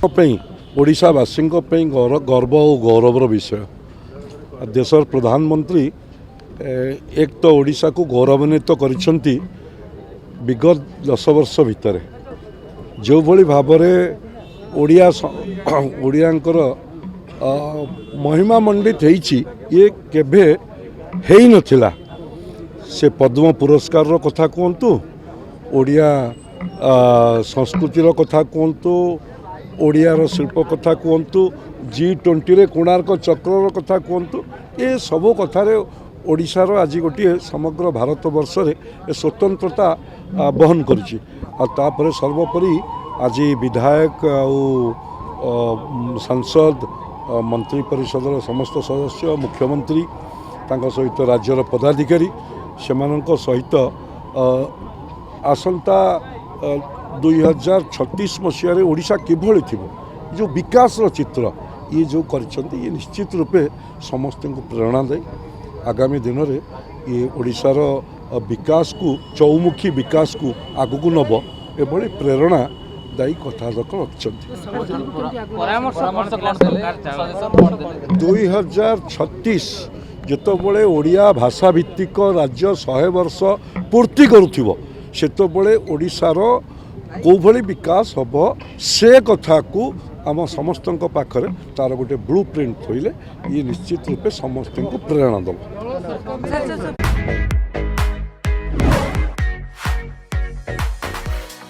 ओडिशावासी गर्व और गौरवर विषय देशर प्रधानमंत्री एक तो ओडिशा को गौरवान्वित करिसेंती विगत 10 वर्ष भितर जो भली भाव ओडिया ओडियांकर महिमा मंडित होईची ये केभे हेई नथिला। से पद्म पुरस्कार रो कथा कहतु ओडिया संस्कृतिर कथा कहतु ओडियार शिल्प कथा कहतु G20 रे कोणार्क चक्र कथा कहतु ये सब कथार ओडिशार आज गोटे समग्र भारत वर्ष रे स्वतंत्रता बहन करिछि। तापर सर्वोपरि आज विधायक आउ सांसद मंत्री परिषदर समस्त सदस्य मुख्यमंत्री तांका सहित राज्यर पदाधिकारी सेमानंक सहित आसंता 2036 मसीह ओडिशा किभଳି थिबो जो विकास चित्र ये जो करिसेंती ये निश्चित रूपे समस्त को प्रेरणा दे आगामी दिन में ये ओडिशार विकास को चौमुखी विकास को आगू नब एभली प्रेरणा दायी कथादक रखिंट। 2036 जितेबले ओडिया भाषा भित्तिक राज्य 100 वर्ष पूर्ति करुथिबो सेतेबले ओडिशार कोभली विकास हम से कथा को आम समस्त पाखरे तार गोटे ब्लू प्रिंट थोइले ये निश्चित रूपे समस्त को प्रेरणा दब।